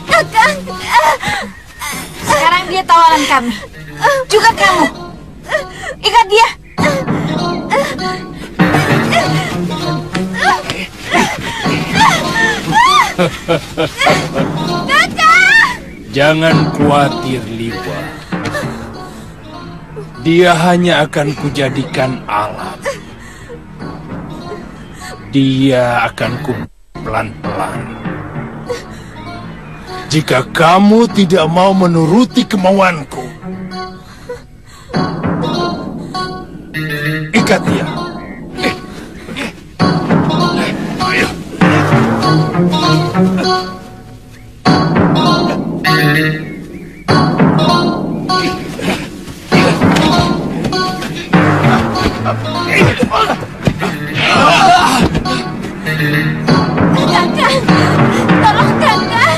Kakang. Sekarang dia tawanan kami. Juga kamu. Ikat dia. Kakang. Jangan khawatir, Liwa. Dia hanya akan kujadikan alat. Dia akan ku pelan-pelan. Jika kamu tidak mau menuruti kemauanku, ikat dia. Ayo. Kakang, tolong kakang.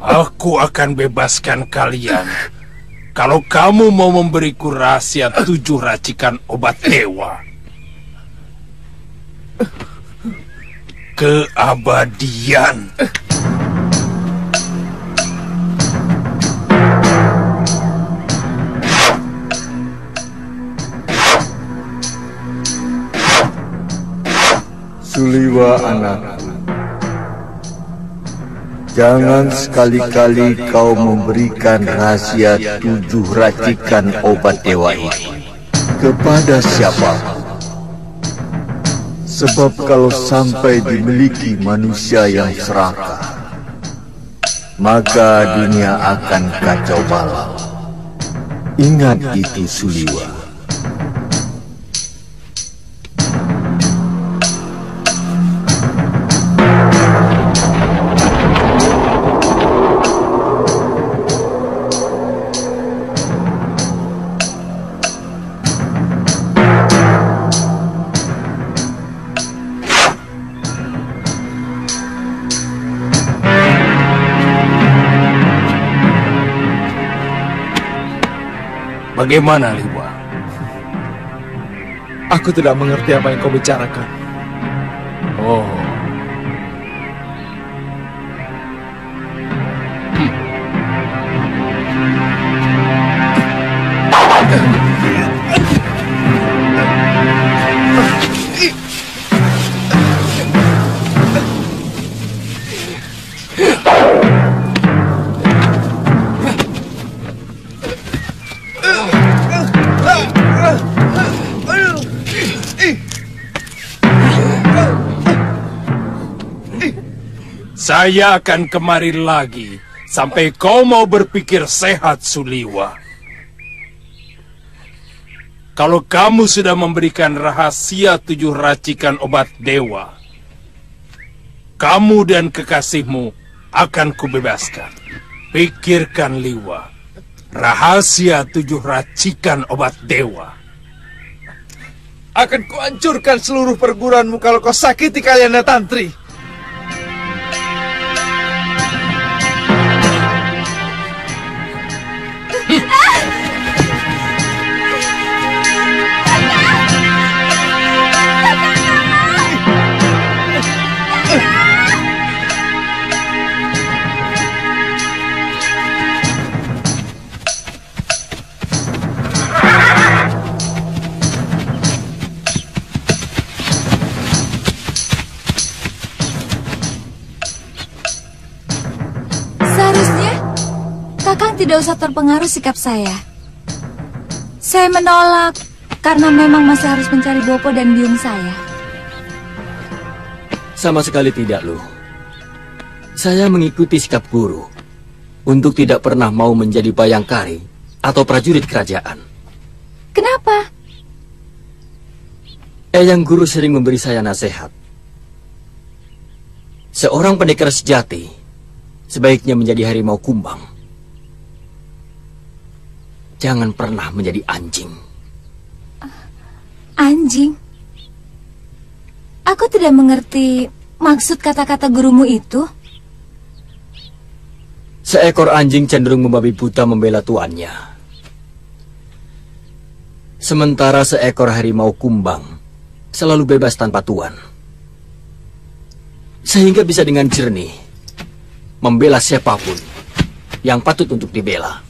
Aku akan bebaskan kalian kalau kamu mau memberiku rahasia 7 racikan obat dewa. Keabadian. Suliwa anakku, jangan sekali-kali kau memberikan rahasia 7 racikan obat dewa ini kepada siapa. Sebab kalau sampai dimiliki manusia yang serakah, maka dunia akan kacau balau. Ingat itu, Suliwa. Bagaimana, Liwa? Aku tidak mengerti apa yang kau bicarakan. Oh. Saya akan kemari lagi sampai kau mau berpikir sehat, Suliwa. Kalau kamu sudah memberikan rahasia 7 racikan obat dewa, kamu dan kekasihmu akan kubebaskan. Pikirkan, Liwa. Rahasia 7 racikan obat dewa. Akan kuhancurkan seluruh perguruanmu kalau kau sakiti kalian Tantri. Kakang tidak usah terpengaruh sikap saya. Saya menolak karena memang masih harus mencari Bopo dan biung saya. Sama sekali tidak, Lu. Saya mengikuti sikap guru untuk tidak pernah mau menjadi bayangkari atau prajurit kerajaan. Kenapa? Eyang Guru sering memberi saya nasihat. Seorang pendekar sejati sebaiknya menjadi harimau kumbang. Jangan pernah menjadi anjing. Anjing? Aku tidak mengerti maksud kata-kata gurumu itu. Seekor anjing cenderung membabi buta membela tuannya. Sementara seekor harimau kumbang selalu bebas tanpa tuan. Sehingga bisa dengan jernih membela siapapun yang patut untuk dibela.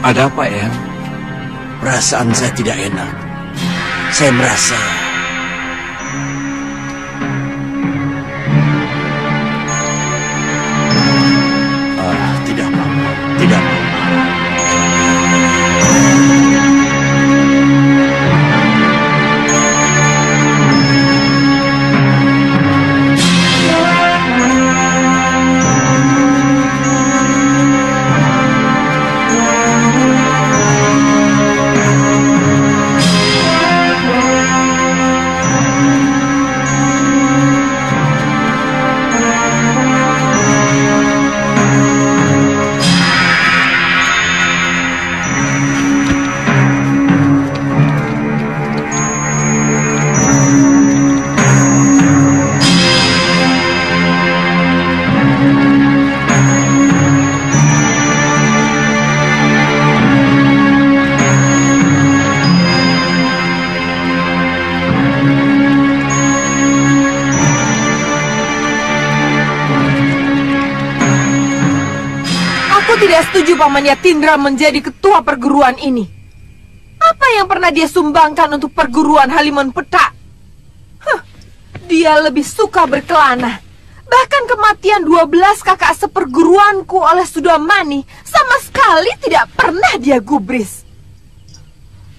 Ada apa, Eyang? Perasaan saya tidak enak. Saya merasa... tidak apa-apa. Tidak apa-apa. Tidak setuju Paman Yatindra menjadi ketua perguruan ini. Apa yang pernah dia sumbangkan untuk perguruan Halimun Petak? Dia lebih suka berkelana. Bahkan kematian 12 kakak seperguruanku oleh Sudamani sama sekali tidak pernah dia gubris.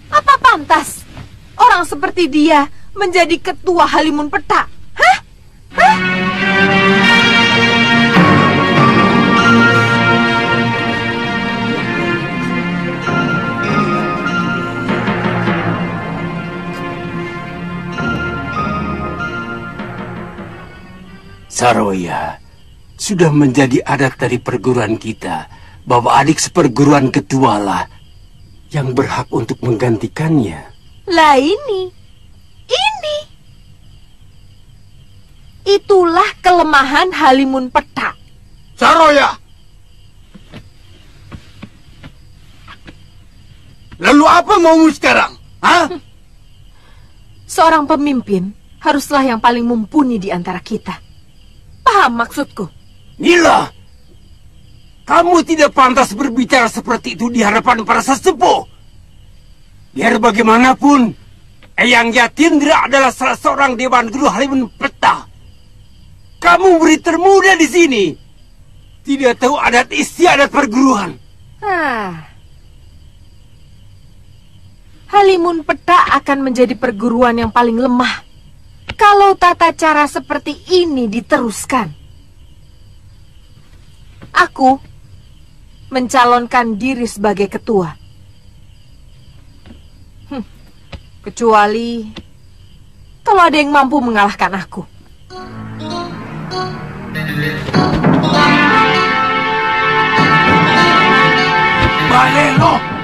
Apa pantas orang seperti dia menjadi ketua Halimun Petak? Hah? Saroya, sudah menjadi adat dari perguruan kita bahwa adik seperguruan ketualah yang berhak untuk menggantikannya. Lah ini. Itulah kelemahan Halimun Petak. Saroya! Lalu apa maumu sekarang? Hah? Seorang pemimpin haruslah yang paling mumpuni di antara kita. Paham maksudku? Nila, kamu tidak pantas berbicara seperti itu di hadapan para sesepuh. Biar bagaimanapun, Eyang Yatindra adalah salah seorang Dewan Guru Halimun Petak. Kamu murid termuda di sini. Tidak tahu adat istiadat perguruan. Halimun Petak akan menjadi perguruan yang paling lemah kalau tata cara seperti ini diteruskan. Aku mencalonkan diri sebagai ketua. Kecuali kalau ada yang mampu mengalahkan aku. Balelo!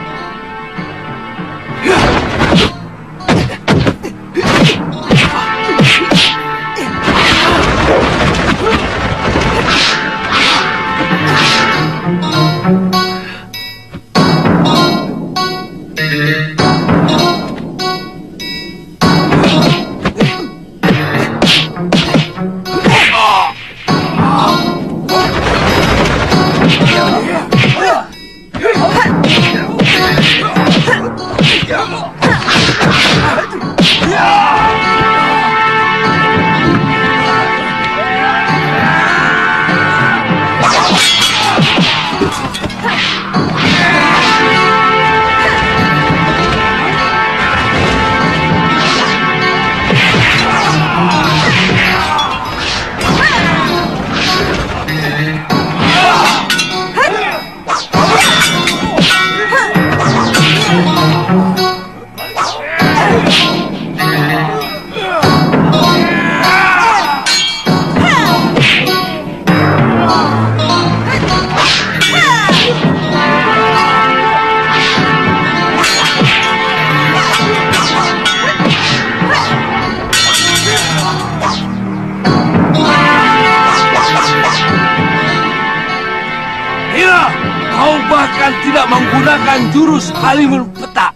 Tidak menggunakan jurus Halimun Petak.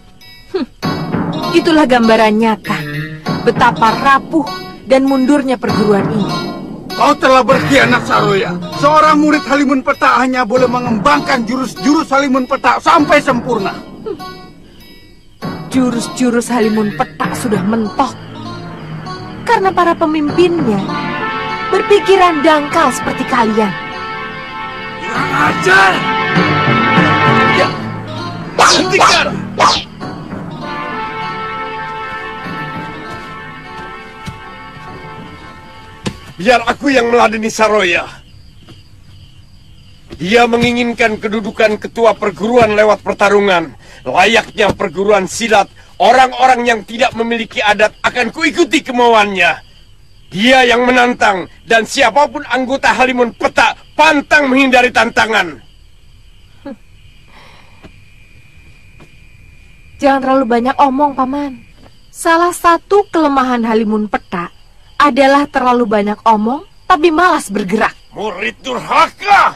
Itulah gambaran nyata betapa rapuh dan mundurnya perguruan ini. Kau telah berkhianat, Saroya. Seorang murid Halimun Petak hanya boleh mengembangkan jurus-jurus Halimun Petak sampai sempurna. Jurus-jurus Halimun Petak sudah mentok karena para pemimpinnya berpikiran dangkal seperti kalian. Kurang ajar! Hentikan! Biar aku yang meladeni Saroya. Dia menginginkan kedudukan ketua perguruan lewat pertarungan. Layaknya perguruan silat, orang-orang yang tidak memiliki adat akan kuikuti kemauannya. Dia yang menantang, dan siapapun anggota Halimun Petak pantang menghindari tantangan. Jangan terlalu banyak omong, Paman. Salah satu kelemahan Halimun Petak adalah terlalu banyak omong, tapi malas bergerak. Murid durhaka!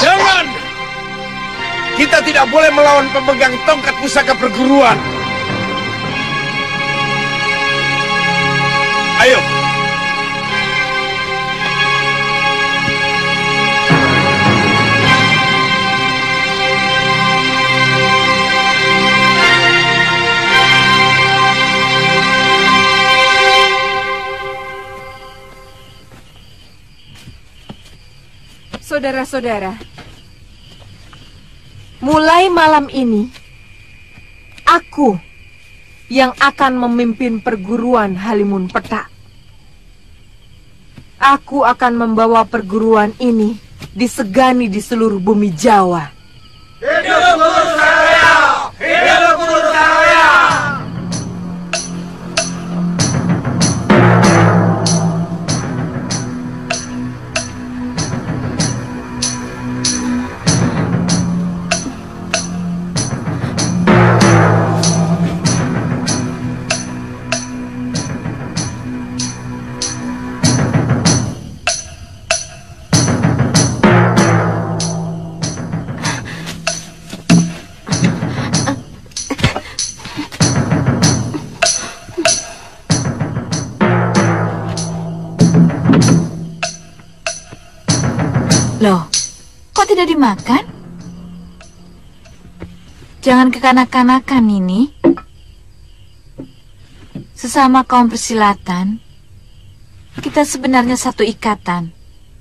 Jangan! Kita tidak boleh melawan pemegang tongkat pusaka perguruan. Saudara-saudara, mulai malam ini, aku yang akan memimpin perguruan Halimun Petak. Aku akan membawa perguruan ini disegani di seluruh bumi Jawa. Hidup Guru Saroya! Hidup Guru Saroya! Loh, kok tidak dimakan? Jangan kekanak-kanakan ini. Sesama kaum persilatan, kita sebenarnya satu ikatan.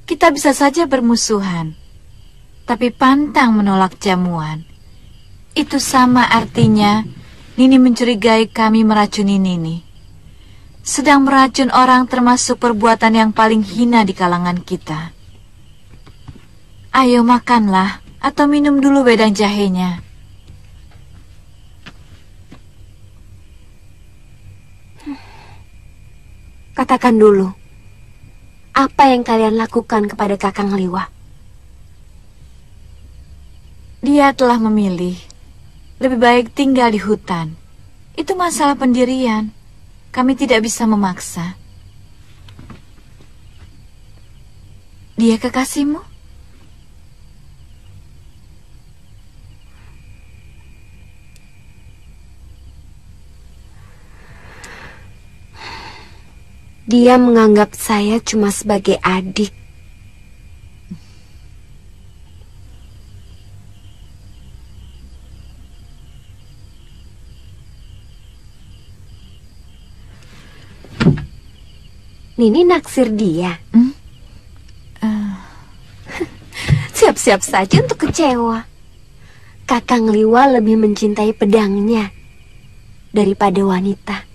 Kita bisa saja bermusuhan, tapi pantang menolak jamuan. Itu sama artinya Nini mencurigai kami meracuni Nini. Sedang meracun orang termasuk perbuatan yang paling hina di kalangan kita. Ayo makanlah, atau minum dulu wedang jahenya. Katakan dulu, apa yang kalian lakukan kepada Kakang Liwa? Dia telah memilih, lebih baik tinggal di hutan. Itu masalah pendirian, kami tidak bisa memaksa. Dia kekasihmu? Dia menganggap saya cuma sebagai adik. Nini naksir dia. Siap-siap saja untuk kecewa. Kakang Liwa lebih mencintai pedangnya daripada wanita.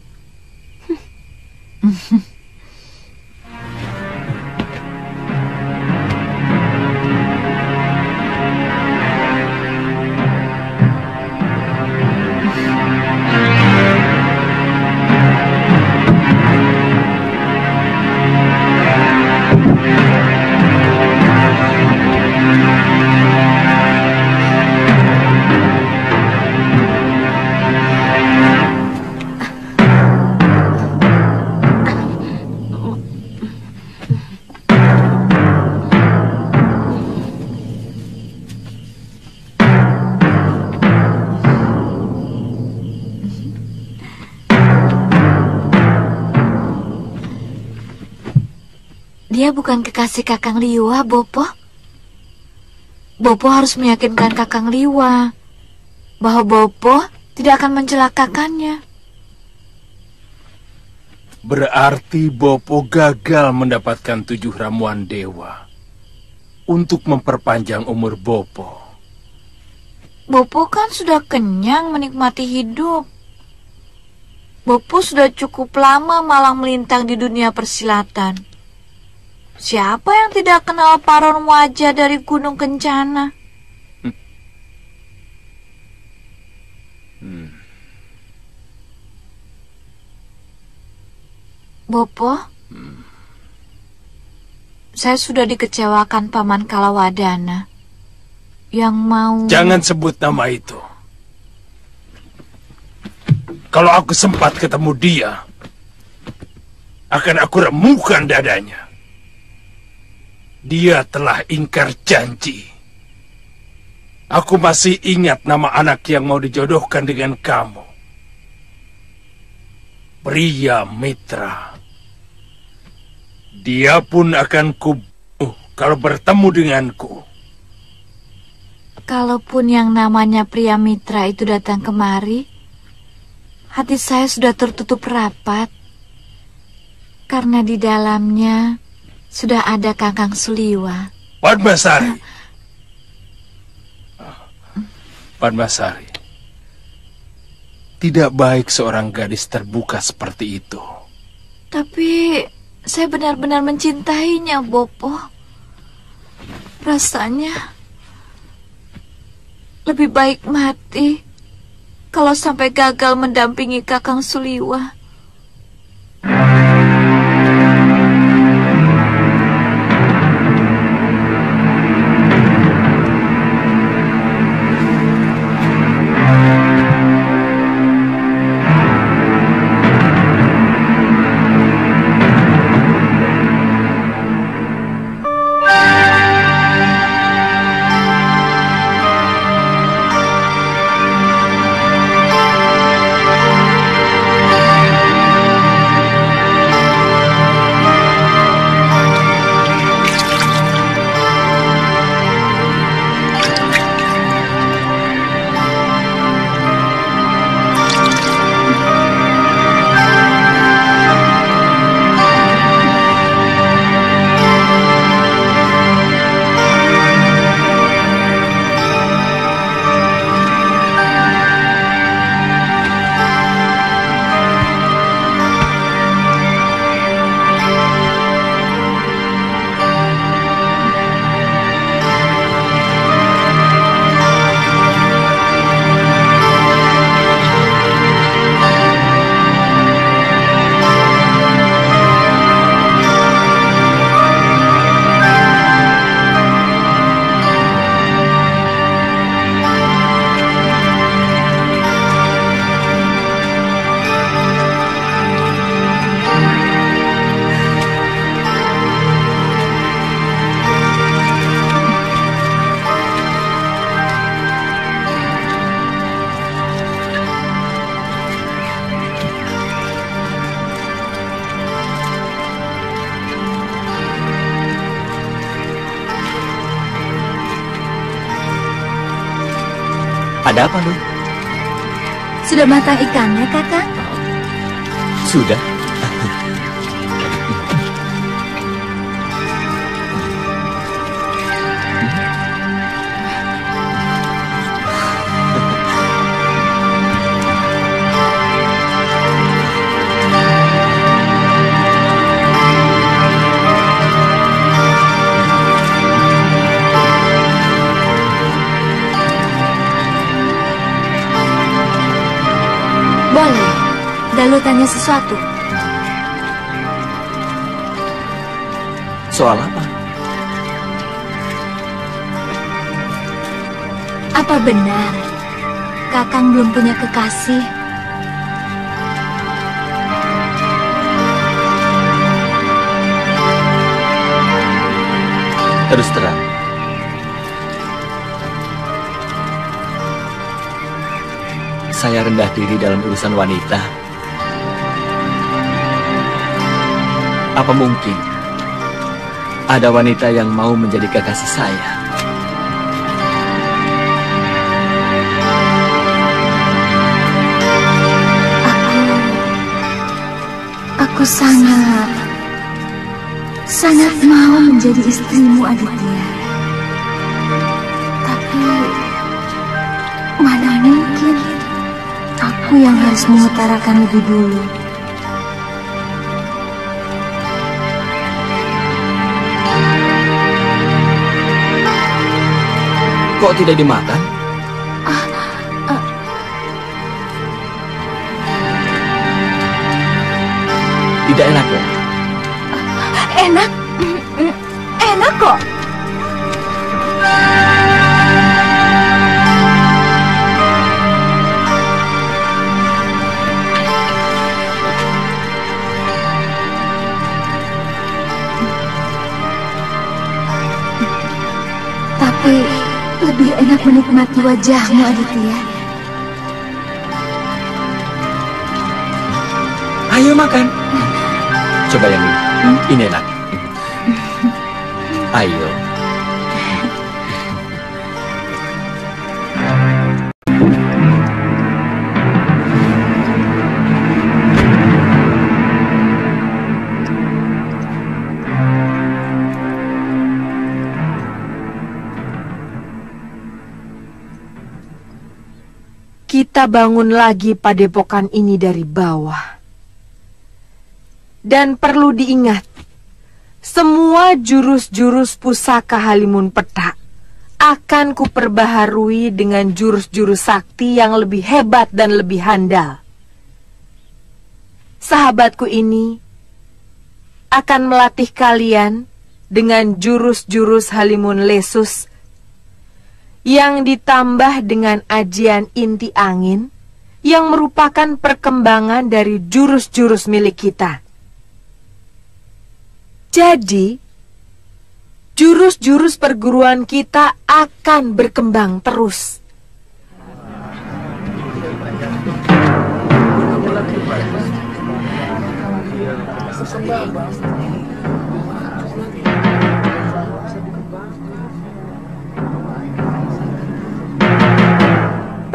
Dia bukan kekasih Kakang Liwa, Bopo. Bopo harus meyakinkan Kakang Liwa bahwa Bopo tidak akan mencelakakannya. Berarti Bopo gagal mendapatkan 7 ramuan dewa untuk memperpanjang umur Bopo. Bopo kan sudah kenyang menikmati hidup. Bopo sudah cukup lama malang melintang di dunia persilatan. Siapa yang tidak kenal paron wajah dari Gunung Kencana? Bopo, saya sudah dikecewakan Paman Kalawadana yang mau... Jangan sebut nama itu. Kalau aku sempat ketemu dia, akan aku remukan dadanya. Dia telah ingkar janji. Aku masih ingat nama anak yang mau dijodohkan dengan kamu. Pria Mitra. Dia pun akan kubunuh kalau bertemu denganku. Kalaupun yang namanya pria Mitra itu datang kemari, hati saya sudah tertutup rapat. Karena di dalamnya sudah ada Kakang Suliwa. Padmasari. Padmasari. Tidak baik seorang gadis terbuka seperti itu. Tapi saya benar-benar mencintainya, Bopo. Rasanya lebih baik mati kalau sampai gagal mendampingi Kakang Suliwa. Ada apa, Lu? Sudah matang ikannya, Kakang? Sudah. Boleh. Dalu tanya sesuatu. Soal apa? Apa benar Kakang belum punya kekasih? Terus terang, saya rendah diri dalam urusan wanita. Apa mungkin ada wanita yang mau menjadi kekasih saya? Aku sangat mau menjadi istrimu, Aditya. Tapi mana mungkin aku yang harus mengutarakan lebih dulu. Kok tidak dimakan? Tidak enak ya? Enak? Enak kok. Tapi lebih enak menikmati wajahmu, Aditya. Ayo makan. Coba yang ini. Ini enak. Ayo. kita bangun lagi padepokan ini dari bawah. Dan perlu diingat, semua jurus-jurus pusaka Halimun Petak akan kuperbaharui dengan jurus-jurus sakti yang lebih hebat dan lebih handal. Sahabatku ini akan melatih kalian dengan jurus-jurus Halimun Lesus yang ditambah dengan ajian inti angin yang merupakan perkembangan dari jurus-jurus milik kita. Jadi, jurus-jurus perguruan kita akan berkembang terus.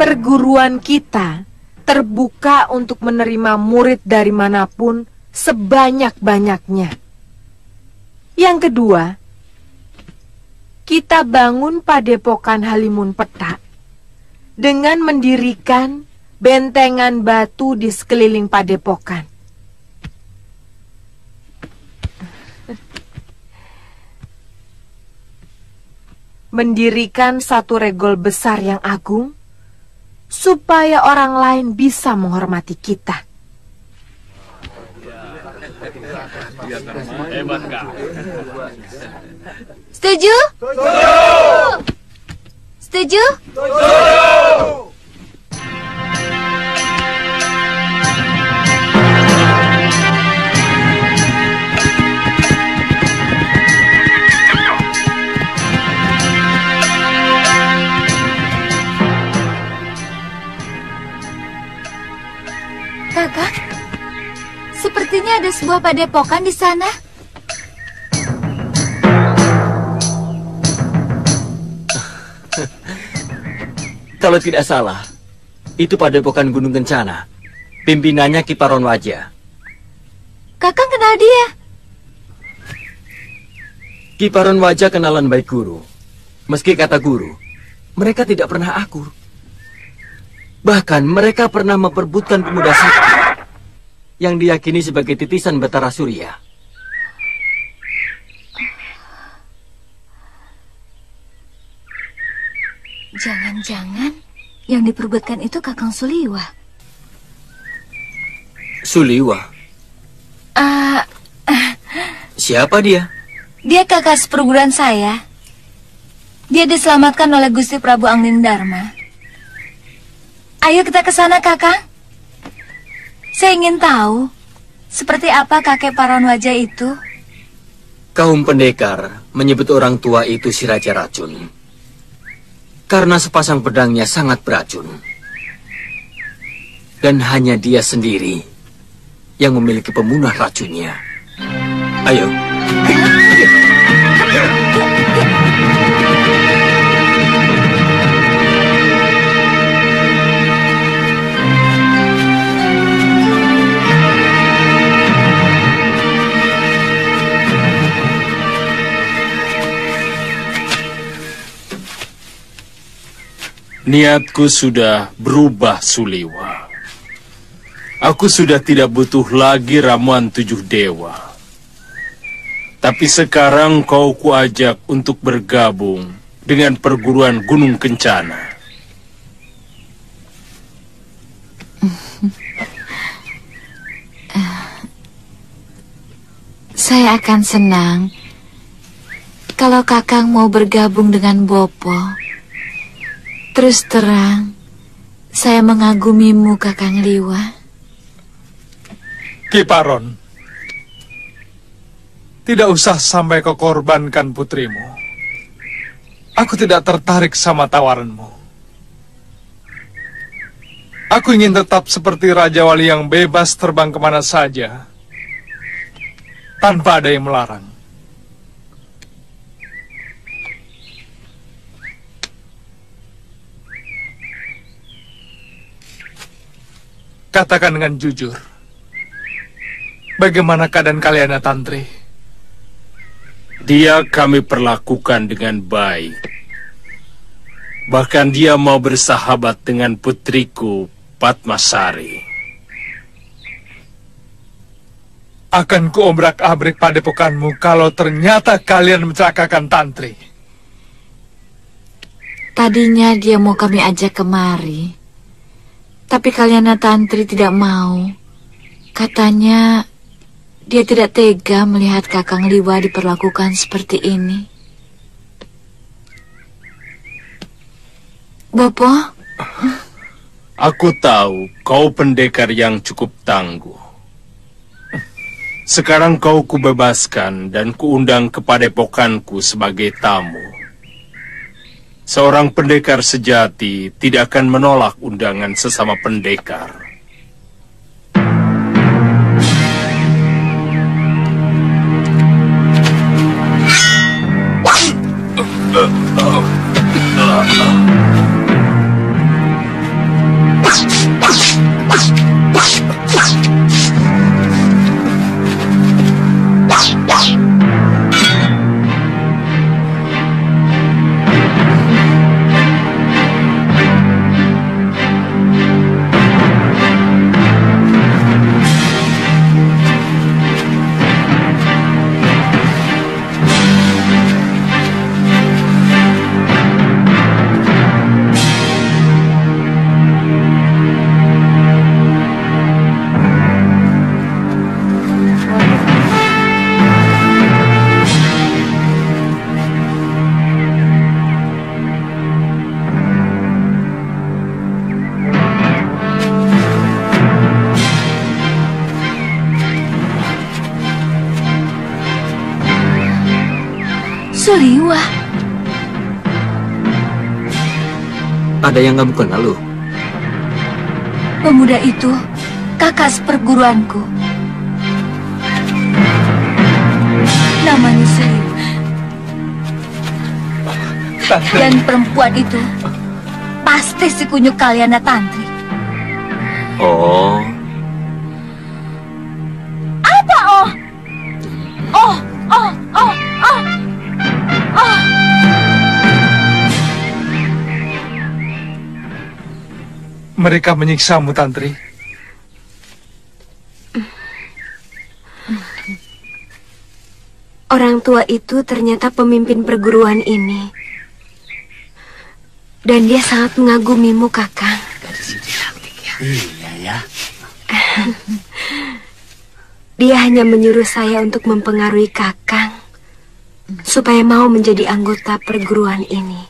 Perguruan kita terbuka untuk menerima murid dari manapun sebanyak-banyaknya. Yang kedua, kita bangun padepokan Halimun Petak dengan mendirikan bentengan batu di sekeliling padepokan. Mendirikan satu regol besar yang agung supaya orang lain bisa menghormati kita. Setuju? Setuju? Kakak, sepertinya ada sebuah padepokan di sana. Kalau tidak salah, itu padepokan Gunung Kencana. Pimpinannya Ki Paron Wajah. Kakak kenal dia? Ki Paron Wajah kenalan baik guru. Meski kata guru, mereka tidak pernah akur. Bahkan mereka pernah memperebutkan pemuda sakti yang diyakini sebagai titisan Betara Surya. Jangan-jangan yang diperebutkan itu Kakang Suliwa. Suliwa? Siapa dia? Dia kakak seperguruan saya. Dia diselamatkan oleh Gusti Prabu Angling Dharma. Ayo kita ke sana, Kakang. Saya ingin tahu seperti apa kakek Paron Wajah itu. Kaum pendekar menyebut orang tua itu si Raja Racun. Karena sepasang pedangnya sangat beracun. Dan hanya dia sendiri yang memiliki pemunah racunnya. Ayo. Niatku sudah berubah, Suliwa. Aku sudah tidak butuh lagi ramuan 7 dewa. Tapi sekarang kau kuajak untuk bergabung dengan perguruan Gunung Kencana. Saya akan senang kalau Kakang mau bergabung dengan Bopo. Terus terang, saya mengagumimu, Kakang Liwa. Ki Paron, tidak usah sampai kau korbankan putrimu. Aku tidak tertarik sama tawaranmu. Aku ingin tetap seperti Raja Wali yang bebas terbang kemana saja, tanpa ada yang melarang. Katakan dengan jujur, bagaimana keadaan kalian, Tantri? Dia kami perlakukan dengan baik. Bahkan dia mau bersahabat dengan putriku, Padmasari. Akan kuobrak-abrik padepokanmu kalau ternyata kalian mencelakakan Tantri. Tadinya dia mau kami ajak kemari, tapi Kalyana Tantri tidak mau. Katanya dia tidak tega melihat Kakang Liwa diperlakukan seperti ini. Bopo? Aku tahu kau pendekar yang cukup tangguh. Sekarang kau kubebaskan dan kuundang ke padepokanku sebagai tamu. Seorang pendekar sejati tidak akan menolak undangan sesama pendekar. Suliwa. Ada yang kamu kenal loh? Pemuda itu kakak seperguruanku. Namanya Suliwa. Dan perempuan itu pasti si kunyuk Kalyana Tantri. Oh. Apa oh? Oh, oh, oh, oh. Oh. Mereka menyiksamu, Tantri. Orang tua itu ternyata pemimpin perguruan ini. Dan dia sangat mengagumimu, Kakang. Iya ya. Dia hanya menyuruh saya untuk mempengaruhi Kakang supaya mau menjadi anggota perguruan ini.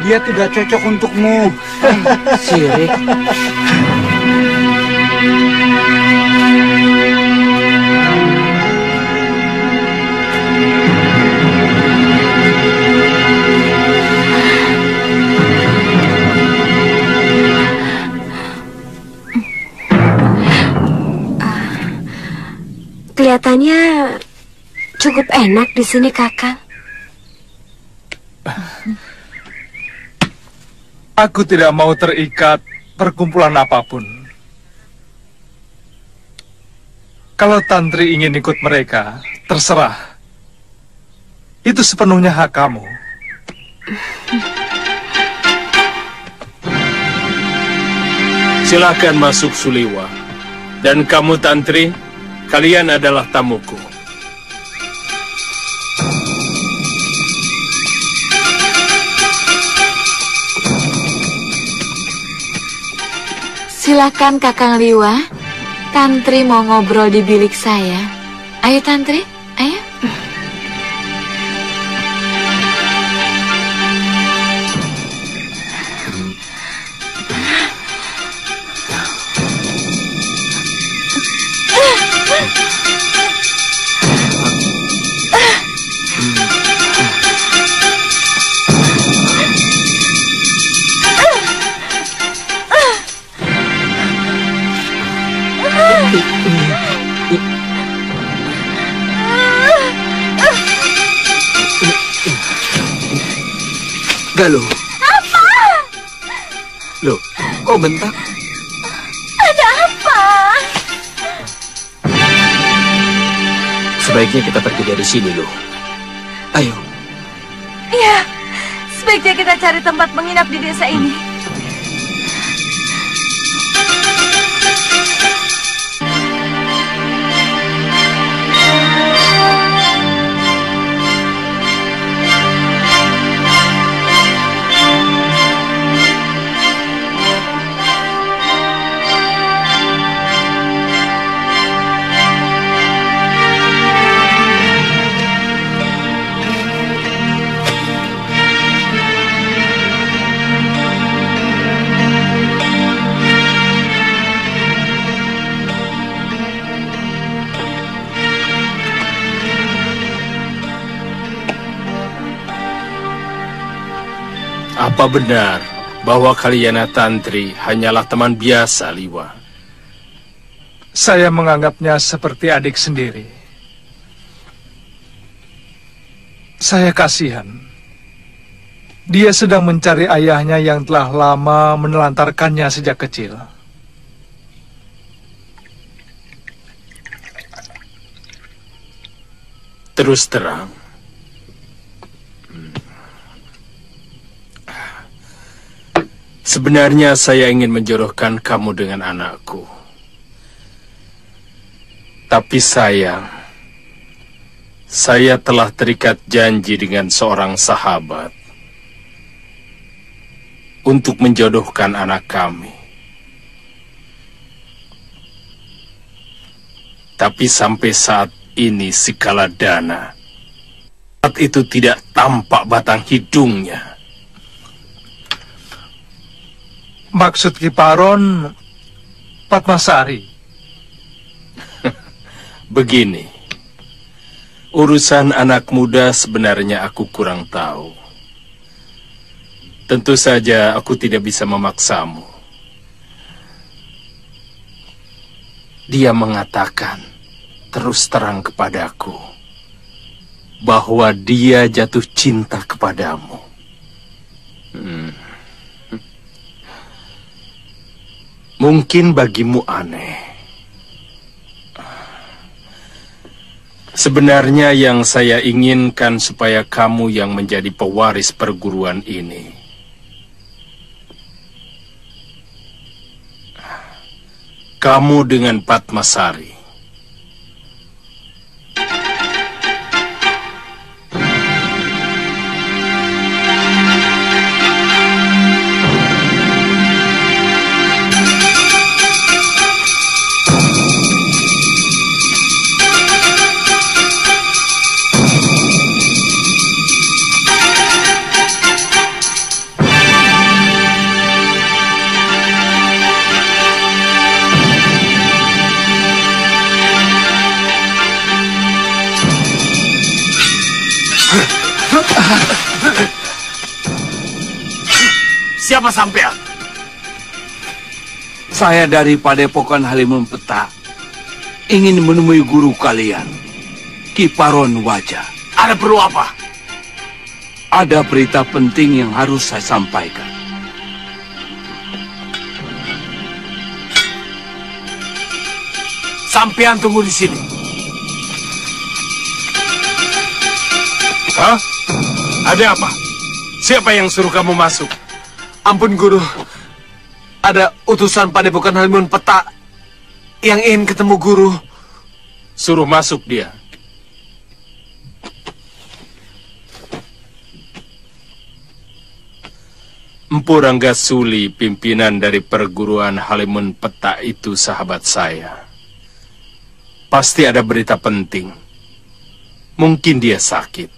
Dia tidak cocok untukmu. Sirik. Kelihatannya cukup enak di sini, Kakang. Aku tidak mau terikat perkumpulan apapun. Kalau Tantri ingin ikut mereka, terserah. Itu sepenuhnya hak kamu. Silakan masuk, Suliwa. Dan kamu, Tantri, kalian adalah tamuku. Silakan Kakang Liwa. Tantri mau ngobrol di bilik saya. Ayo Tantri, ayo. Galuh. Apa? Loh, kok bentak? Ada apa? Sebaiknya kita pergi dari sini, loh. Ayo. Ya, Sebaiknya kita cari tempat menginap di desa ini. Apa benar bahwa Kalyana Tantri hanyalah teman biasa, Liwa? Saya menganggapnya seperti adik sendiri. Saya kasihan. Dia sedang mencari ayahnya yang telah lama menelantarkannya sejak kecil. Terus terang, sebenarnya saya ingin menjodohkan kamu dengan anakku. Tapi sayang, saya telah terikat janji dengan seorang sahabat untuk menjodohkan anak kami. Tapi sampai saat ini si Kaladana, saat itu tidak tampak batang hidungnya. Maksud Kiparon, Padmasari. Begini, urusan anak muda sebenarnya aku kurang tahu. Tentu saja aku tidak bisa memaksamu. Dia mengatakan terus terang kepadaku bahwa dia jatuh cinta kepadamu. Mungkin bagimu aneh. Sebenarnya yang saya inginkan supaya kamu yang menjadi pewaris perguruan ini. Kamu dengan Padmasari. Siapa sampean? Saya dari Padepokan Halimunpeta. Ingin menemui guru kalian, Kiparon Wajah. Ada perlu apa? Ada berita penting yang harus saya sampaikan. Sampean tunggu di sini. Hah? Ada apa? Siapa yang suruh kamu masuk? Ampun guru, ada utusan Padepokan Halimunpeta yang ingin ketemu guru. Suruh masuk dia. Empu Ranggasuli, pimpinan dari perguruan Halimunpeta itu sahabat saya. Pasti ada berita penting. Mungkin dia sakit.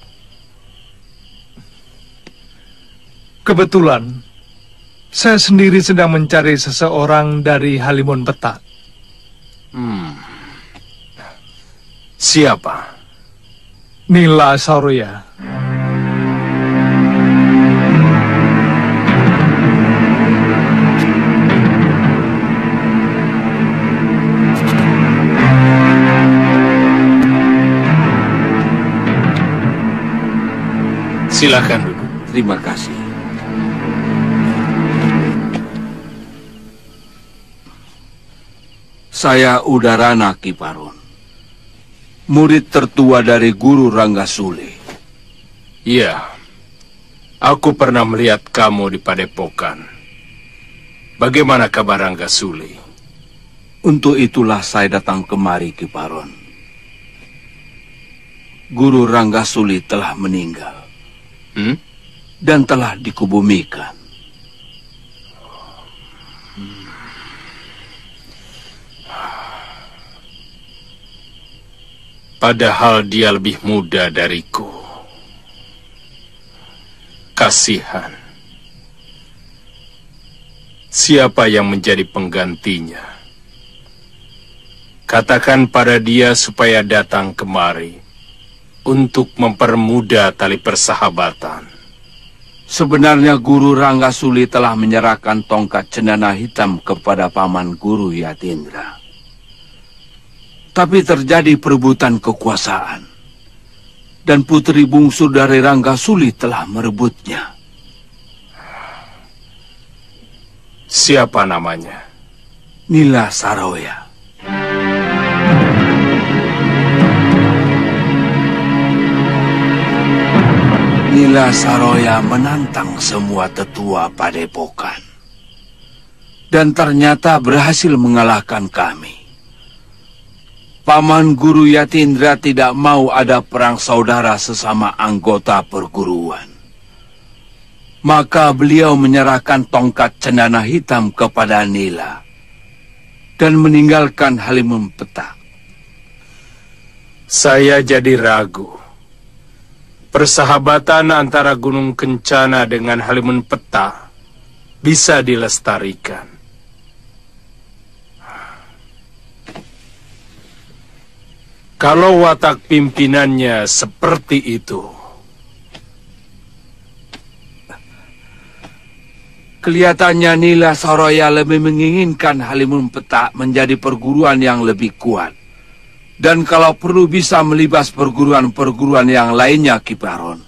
Kebetulan, saya sendiri sedang mencari seseorang dari Halimunpeta. Siapa? Nila Saroya. Silakan duduk. Terima kasih. Saya Udarana Kiparon, murid tertua dari Guru Ranggasuli. Iya, Aku pernah melihat kamu di Padepokan. Bagaimana kabar Ranggasuli? Untuk itulah saya datang kemari, Ki Baron. Guru Ranggasuli telah meninggal. Dan telah dikubumikan. Padahal dia lebih muda dariku. Kasihan. Siapa yang menjadi penggantinya? Katakan pada dia supaya datang kemari untuk mempermudah tali persahabatan. Sebenarnya Guru Ranggasuli telah menyerahkan tongkat cendana hitam kepada paman Guru Yatindra. Tapi terjadi perebutan kekuasaan. Dan putri bungsu dari Ranggasuli telah merebutnya. Siapa namanya? Nila Saroya. Nila Saroya menantang semua tetua Padepokan. Dan ternyata berhasil mengalahkan kami. Paman Guru Yatindra tidak mau ada perang saudara sesama anggota perguruan. Maka beliau menyerahkan tongkat cendana hitam kepada Nila dan meninggalkan Halimun Petak. Saya jadi ragu. Persahabatan antara Gunung Kencana dengan Halimun Petak bisa dilestarikan. Kalau watak pimpinannya seperti itu. Kelihatannya Nila Saroya lebih menginginkan Halimun Petak menjadi perguruan yang lebih kuat. Dan kalau perlu bisa melibas perguruan-perguruan yang lainnya, Ki Baron.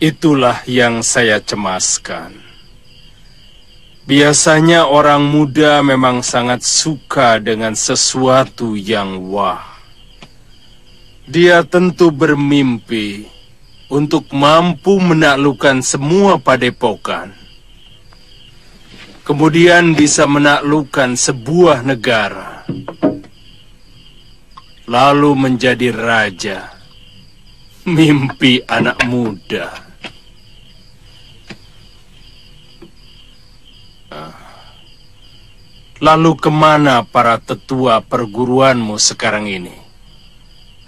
Itulah yang saya cemaskan. Biasanya orang muda memang sangat suka dengan sesuatu yang wah. Dia tentu bermimpi untuk mampu menaklukkan semua padepokan. Kemudian bisa menaklukkan sebuah negara. Lalu menjadi raja. Mimpi anak muda. Lalu kemana para tetua perguruanmu sekarang ini?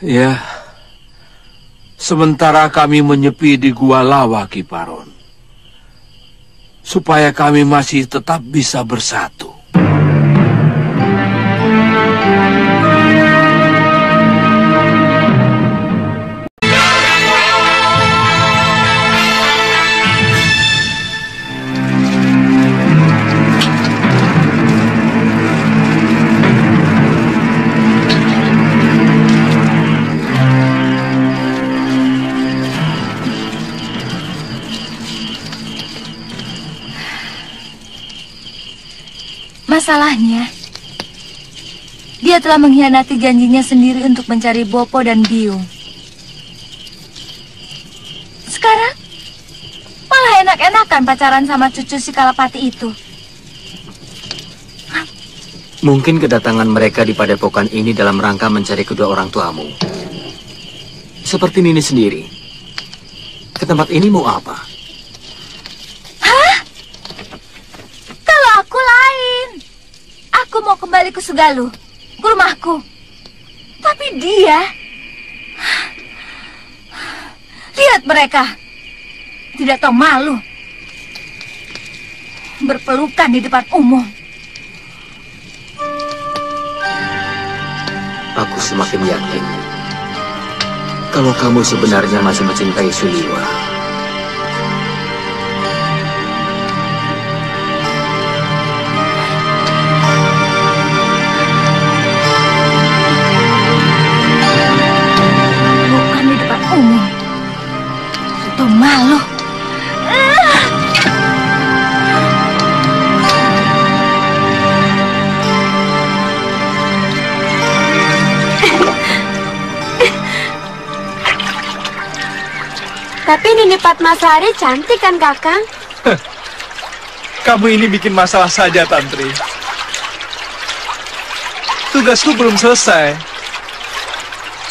Ya, sementara kami menyepi di Gua Lawa, Ki Baron. Supaya kami masih tetap bisa bersatu. Masalahnya, dia telah mengkhianati janjinya sendiri untuk mencari Bopo dan Biung. Sekarang, malah enak-enakan pacaran sama cucu si Kalapati itu. Mungkin kedatangan mereka di Padepokan ini dalam rangka mencari kedua orang tuamu. Seperti Nini sendiri. Ke tempat ini mau apa? Kalau aku lain. Aku mau kembali ke Sugaluh, ke rumahku. Tapi dia... Lihat mereka. Tidak tahu malu. Berpelukan di depan umum. Aku semakin yakin kalau kamu sebenarnya masih mencintai Suliwa. Bukan di depan umum. Tahu malu. Tapi Nini Padmasari cantik kan, Kakang? Kamu ini bikin masalah saja, Tantri. Tugasku belum selesai.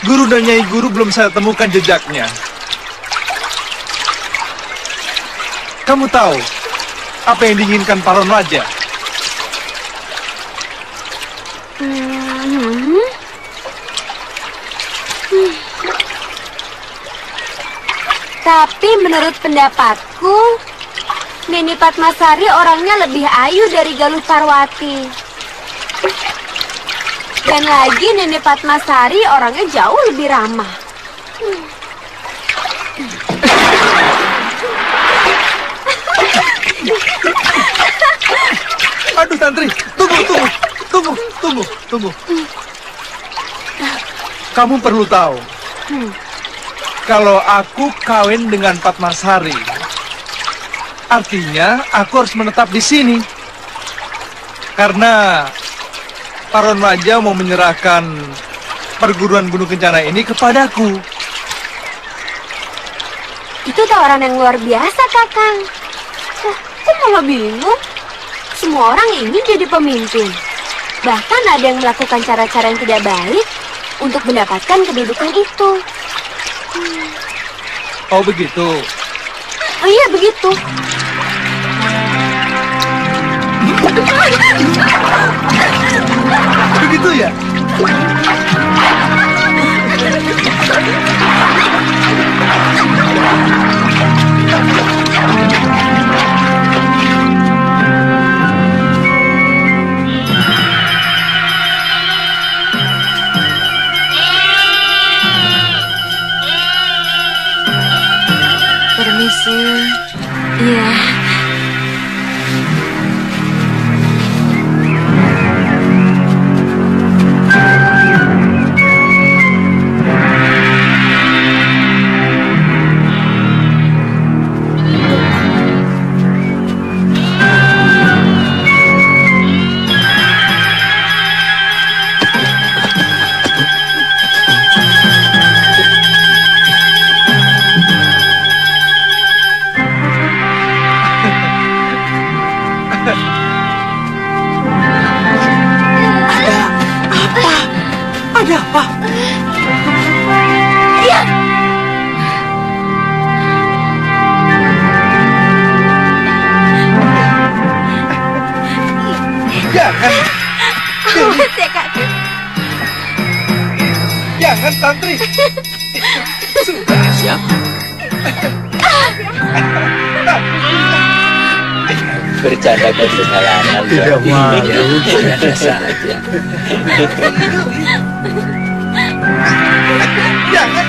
Guru dan Nyai Guru belum saya temukan jejaknya. Kamu tahu apa yang diinginkan Paron Raja? Tapi menurut pendapatku, Nini Padmasari orangnya lebih ayu dari Galuh Parwati. Dan lagi Nini Padmasari orangnya jauh lebih ramah. Aduh, Tantri, tunggu. Kamu perlu tahu, kalau aku kawin dengan Padmasari, artinya aku harus menetap di sini. Karena Paron Raja mau menyerahkan perguruan Gunung Kencana ini kepadaku. Itu tawaran yang luar biasa, Kakang. Aku malah bingung. Semua orang ingin jadi pemimpin. Bahkan ada yang melakukan cara-cara yang tidak baik untuk mendapatkan kedudukan itu. Oh, begitu? Oh iya, begitu. Begitu ya? Permisi. Iya. Ada apa? Iya. Jangan. Awas ya, Kakang. Jangan, Tantri. Sudah. Siap. Bercanda ketinggalan. Tidak malu. Bercanda saja. Jangan.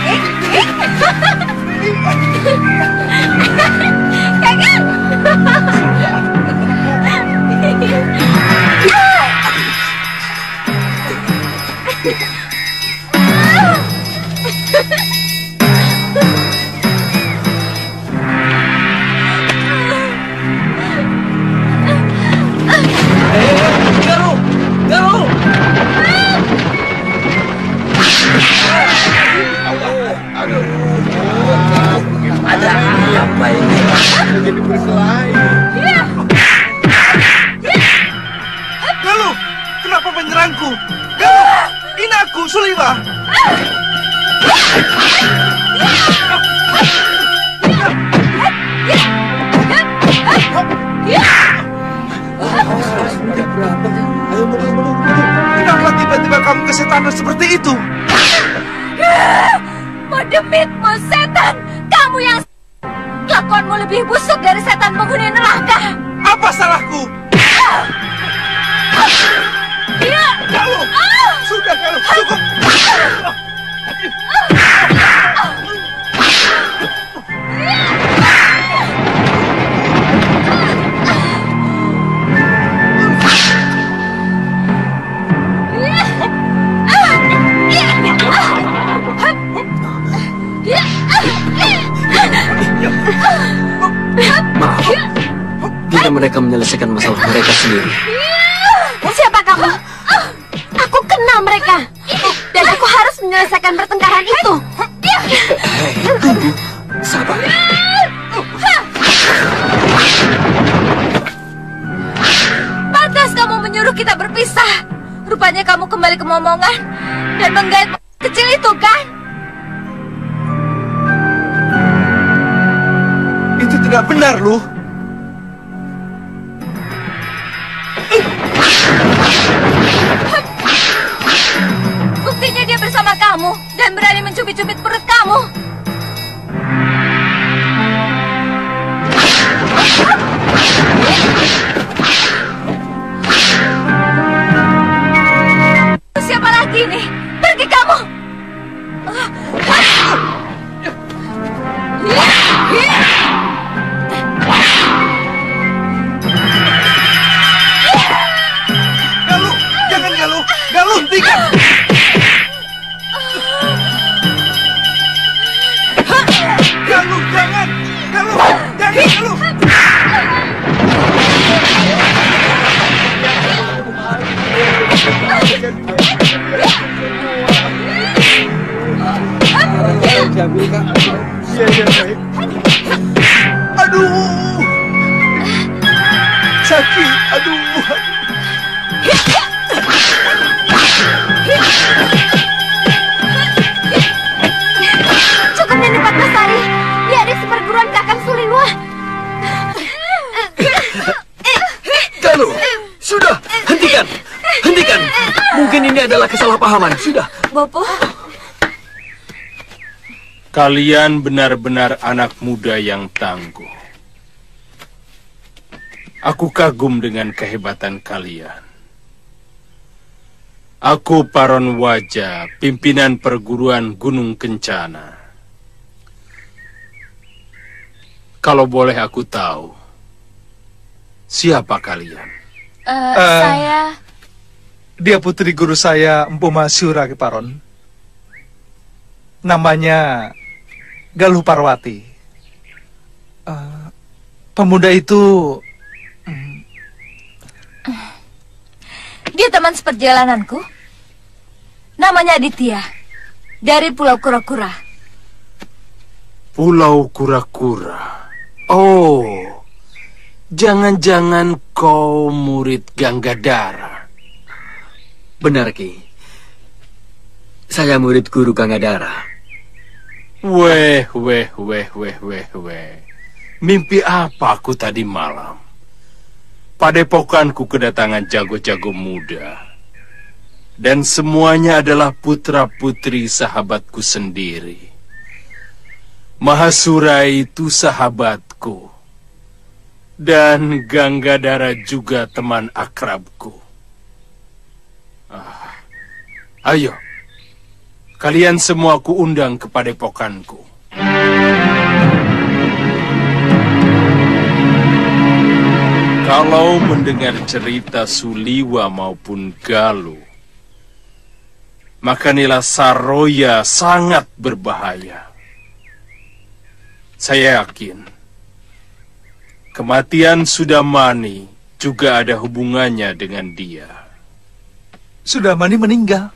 Ada apa ini? Jadi berkelahi. Galuh, kenapa menyerangku? Galuh, ini aku, Suliwa. Kenapa tiba-tiba kamu kesetanan seperti itu? Demitmu setan, kamu yang kelakuanmu lebih busuk dari setan penghuni neraka. Apa salahku? Galuh, sudah Galuh, cukup. Maaf, biar mereka menyelesaikan masalah mereka sendiri. Siapa kamu? Aku kenal mereka. Dan aku harus menyelesaikan pertengkaran itu. Tunggu, sabar. Rupanya kamu kembali ke momongan dan menggait kecil itu, kan? Itu tidak benar, Luh. Buktinya dia bersama kamu dan berani mencubit-cubit perut kamu. Siapa lagi nih? Pergi kamu! Galuh, jangan Galuh! Galuh, hentikan! Galuh, jangan! Galuh, jangan Galuh! Aduh, sakit, aduh. Cukup Nenek Patmasari. Dia ada seperguruan Kakang Suliwa. Galuh, sudah, hentikan, hentikan. Mungkin ini adalah kesalahpahaman. Sudah, Bopo. Kalian benar-benar anak muda yang tangguh. Aku kagum dengan kehebatan kalian. Aku Paron Waja, pimpinan perguruan Gunung Kencana. Kalau boleh aku tahu, siapa kalian? Saya... Dia putri guru saya, Empu Masyura, Paron. Namanya Galuh Parwati. Pemuda itu... Dia teman seperjalananku. Namanya Aditya. Dari Pulau Kura-Kura. Pulau Kura-Kura. Oh, jangan-jangan kau murid Ganggadara. benar Ki. Saya murid guru Gangadara. Weh. Mimpi apa aku tadi malam? Padepokanku kedatangan jago-jago muda. Dan semuanya adalah putra-putri sahabatku sendiri. Mahasura itu sahabatku. Dan Ganggadara juga teman akrabku. Ayo, kalian semua ku undang ke padepokanku. Kalau mendengar cerita Suliwa maupun Galuh, maka Nila Saroya sangat berbahaya. Saya yakin kematian Sudamani juga ada hubungannya dengan dia. Sudamani meninggal.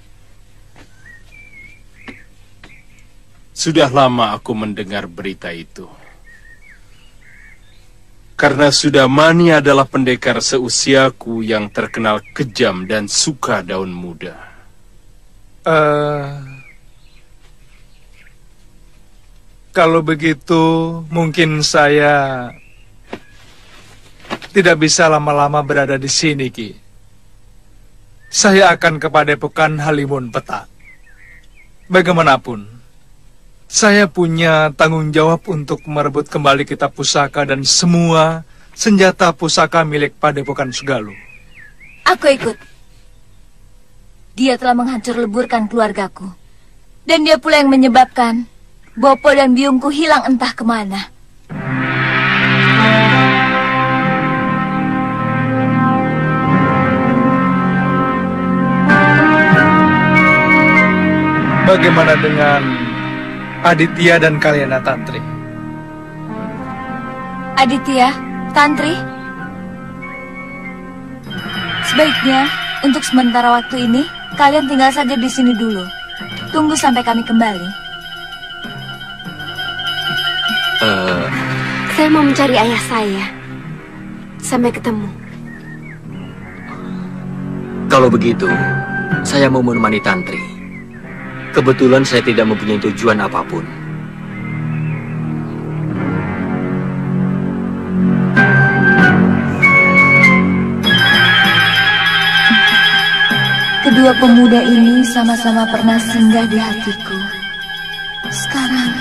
Sudah lama aku mendengar berita itu. Karena Sudamani adalah pendekar seusiaku yang terkenal kejam dan suka daun muda. Kalau begitu, mungkin saya tidak bisa lama-lama berada di sini, Ki. Saya akan ke padepokan Halimun Petak. Bagaimanapun, saya punya tanggung jawab untuk merebut kembali kitab pusaka dan semua senjata pusaka milik padepokan Sugaluh. Aku ikut. Dia telah menghancur leburkan keluargaku. Dan dia pula yang menyebabkan Bopo dan biungku hilang entah kemana. Bagaimana dengan Aditya dan Kalyana Tantri? Aditya, Tantri, sebaiknya untuk sementara waktu ini kalian tinggal saja di sini dulu. Tunggu sampai kami kembali. Saya mau mencari ayah saya. Sampai ketemu. Kalau begitu, Saya mau menemani Tantri. Kebetulan saya tidak mempunyai tujuan apapun. Kedua pemuda ini sama-sama pernah singgah di hatiku. Sekarang,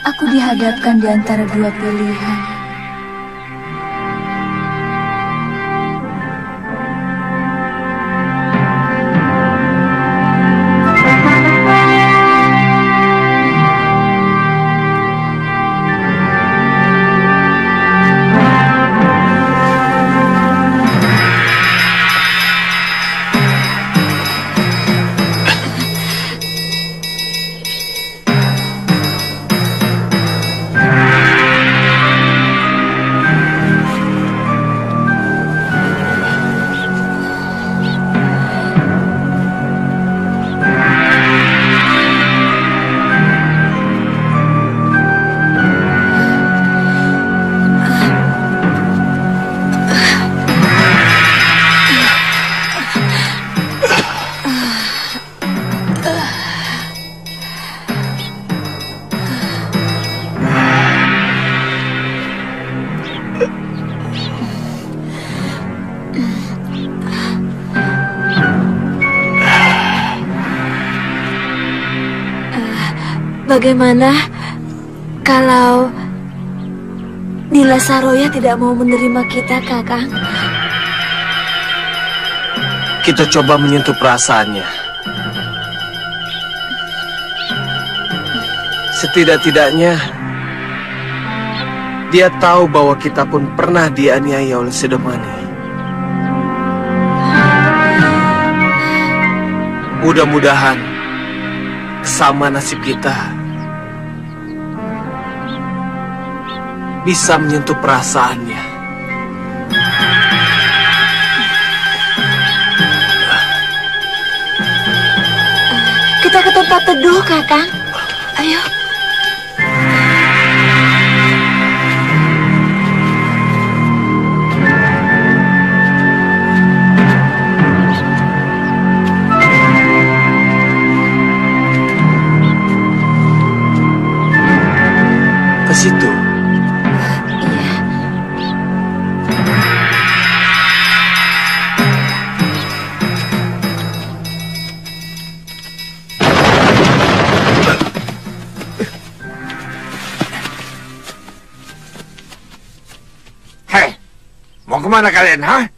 aku dihadapkan di antara dua pilihan. Bagaimana kalau Nila Saroya tidak mau menerima kita, Kakang? Kita coba menyentuh perasaannya. Setidak-tidaknya dia tahu bahwa kita pun pernah dianiaya oleh Sidemani. Mudah-mudahan sama nasib kita bisa menyentuh perasaannya. Kita ke tempat teduh, Kakang. Ayo. Ke situ. Mau kemana kalian, ha?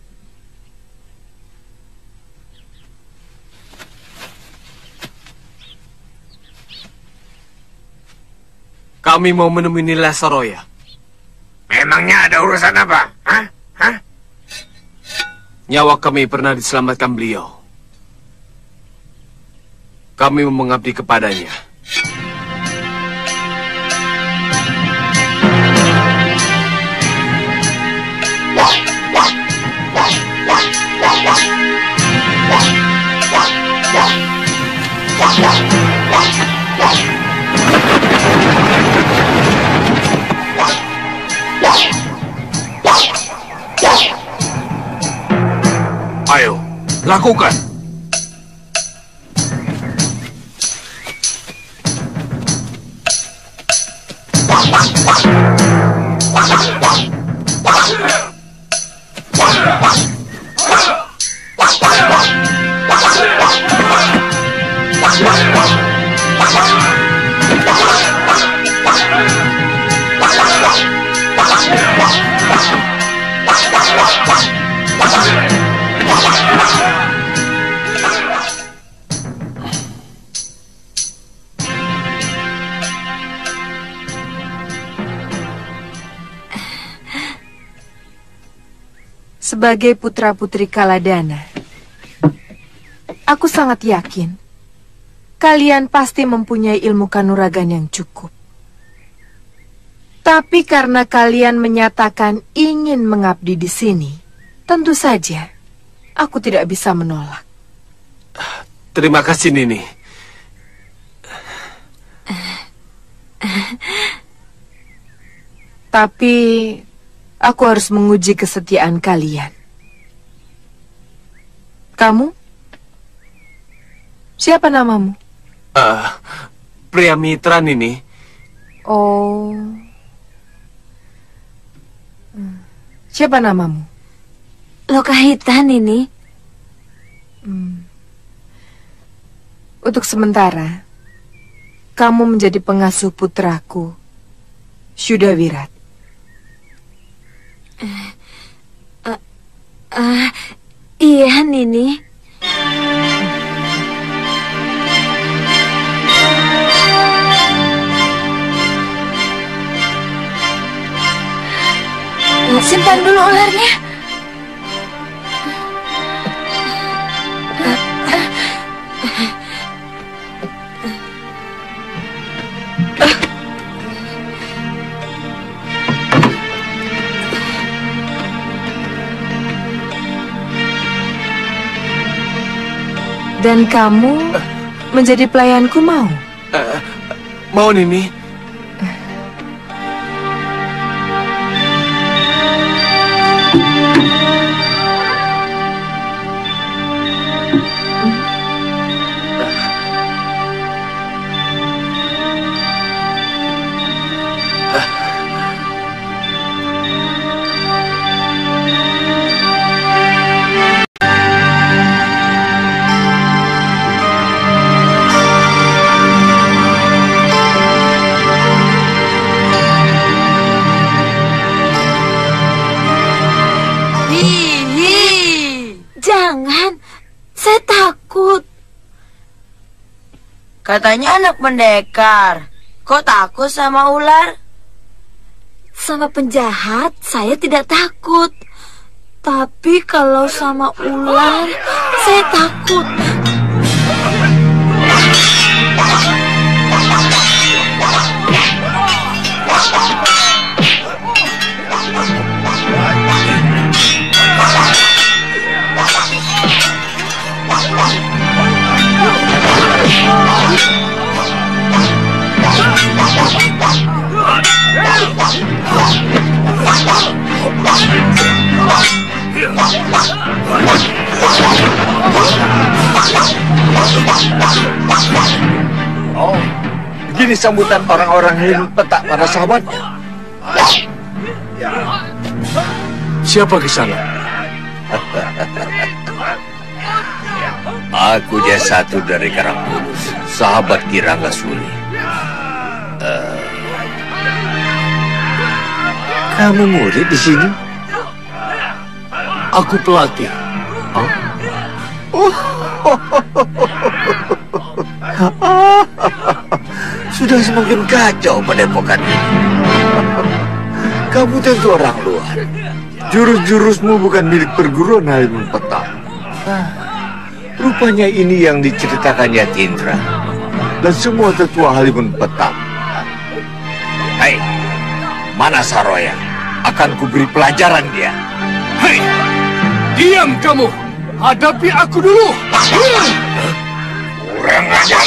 Kami mau menemui Nila Saroya. Memangnya ada urusan apa? Hah? Hah? Nyawa kami pernah diselamatkan beliau. Kami mau mengabdi kepadanya. Ayo, lakukan. Sebagai putra-putri Kaladana, aku sangat yakin kalian pasti mempunyai ilmu kanuragan yang cukup. Tapi karena kalian menyatakan ingin mengabdi di sini, tentu saja aku tidak bisa menolak. Terima kasih, Nini. Tapi aku harus menguji kesetiaan kalian. Kamu? Siapa namamu? Pria mitra ini. Oh. Siapa namamu? Lokahitan ini. Untuk sementara, kamu menjadi pengasuh putraku, Syudawirat. Iya, Nini. Simpan dulu ularnya. Dan kamu menjadi pelayanku, mau? Mau, Nini. Katanya anak pendekar. Kok takut sama ular? Sama penjahat saya tidak takut. Tapi kalau sama ular saya takut. Oh, begini sambutan orang-orang Halimun Petak pada sahabatnya. Siapa ke sana? Aku dia satu dari Karangkudus, sahabat Ki Ranggasuli. Kamu murid di sini? Aku pelatih. Sudah semakin kacau padepokan ini. Kamu tentu orang luar. Jurus-jurusmu bukan milik perguruan Halimun Petak. Rupanya ini yang diceritakan Yatindra dan semua tetua Halimun Petak. Hei, mana Saroya? Akan kuberi pelajaran dia. Hei, diam kamu. Hadapi aku dulu. Kurang ajar.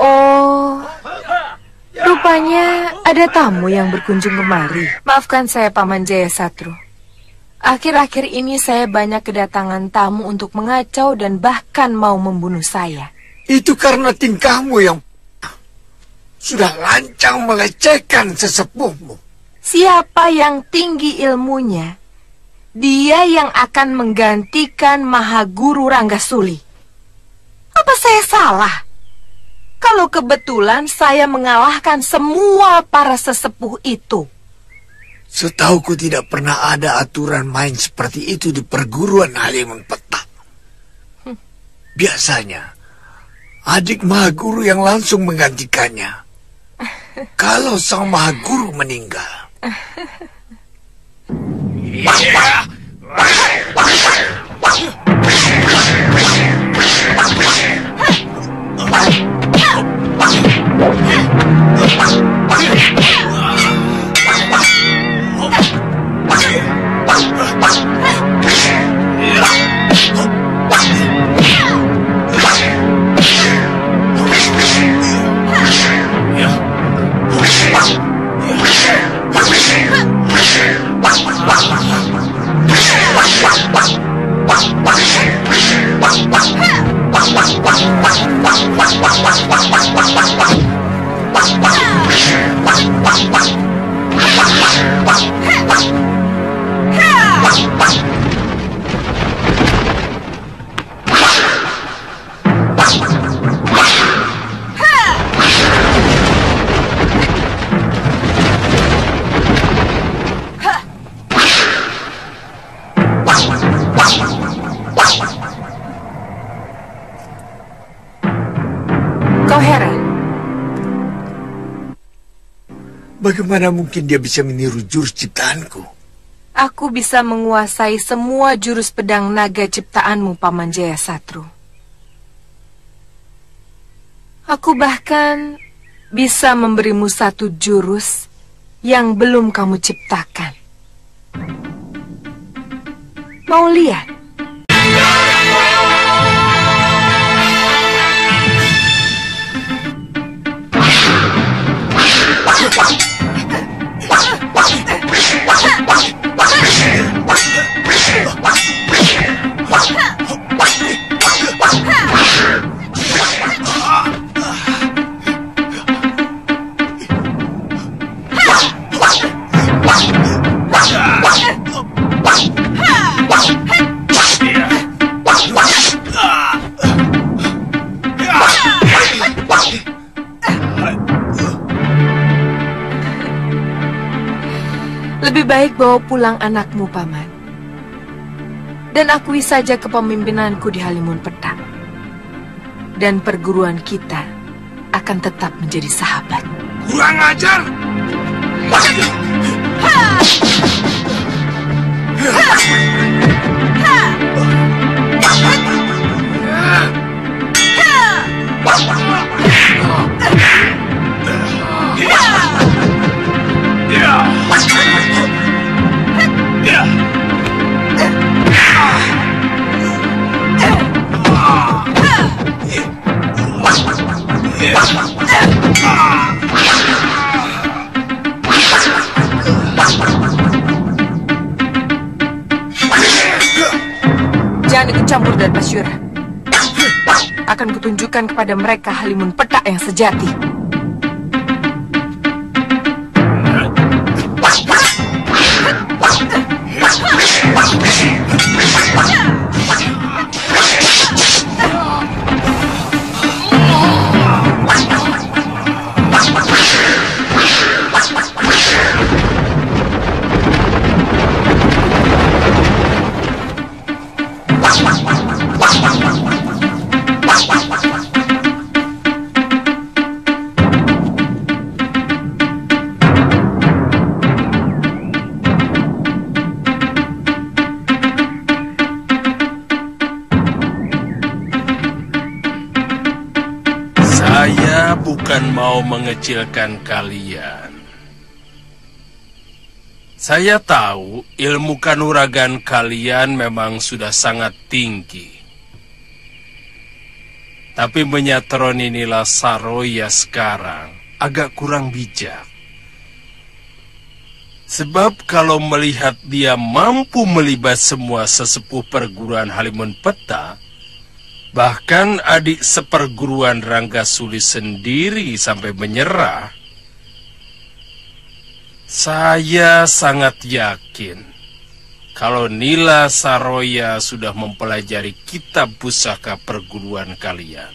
Oh, rupanya ada tamu yang berkunjung kemari. Maafkan saya, Paman Jaya Satru. Akhir-akhir ini saya banyak kedatangan tamu untuk mengacau dan bahkan mau membunuh saya. Itu karena tingkahmu yang sudah lancang melecehkan sesepuhmu. Siapa yang tinggi ilmunya, dia yang akan menggantikan Mahaguru Ranggasuli. Apa saya salah? Kalau kebetulan saya mengalahkan semua para sesepuh itu. Setauku tidak pernah ada aturan main seperti itu di perguruan Halimun Petak. Biasanya, adik Mahaguru yang langsung menggantikannya. Kalau sang Mahaguru meninggal. Bagaimana mungkin dia bisa meniru jurus ciptaanku? Aku bisa menguasai semua jurus pedang naga ciptaanmu, Paman Jayasatru. Aku bahkan bisa memberimu satu jurus yang belum kamu ciptakan. Mau lihat? Lebih baik bawa pulang anakmu, Paman. Dan akui saja kepemimpinanku di Halimun Petak. Dan perguruan kita akan tetap menjadi sahabat. Kurang ajar! Jangan ikut campur dan Pasyura. Akan kutunjukkan kepada mereka Halimun Petak yang sejati. Saya bukan mau mengecilkan kalian. Saya tahu ilmu kanuragan kalian memang sudah sangat tinggi. Tapi menyatroni Nila Saroya sekarang agak kurang bijak. Sebab kalau melihat dia mampu melibas semua sesepuh perguruan Halimun Petak, bahkan adik seperguruan Ranggasuli sendiri sampai menyerah, saya sangat yakin kalau Nila Saroya sudah mempelajari kitab pusaka perguruan kalian.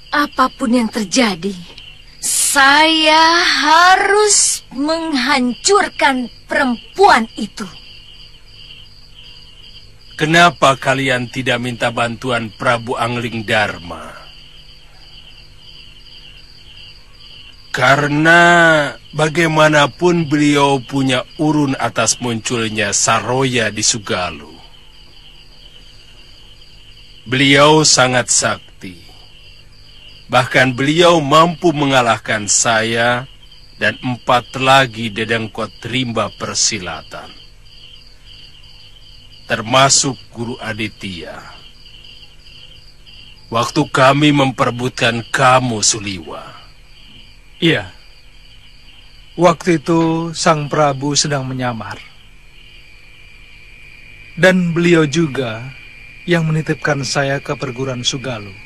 Apapun yang terjadi, saya harus menghancurkan perempuan itu. kenapa kalian tidak minta bantuan Prabu Angling Dharma? Karena bagaimanapun beliau punya urun atas munculnya Saroya di Sugalu. Beliau sangat sakti. Bahkan beliau mampu mengalahkan saya dan 4 lagi dedengkot rimba persilatan. Termasuk Guru Aditya. Waktu kami memperebutkan kamu, Suliwa. Iya. Waktu itu Sang Prabu sedang menyamar. Dan beliau juga yang menitipkan saya ke perguruan Sugalu.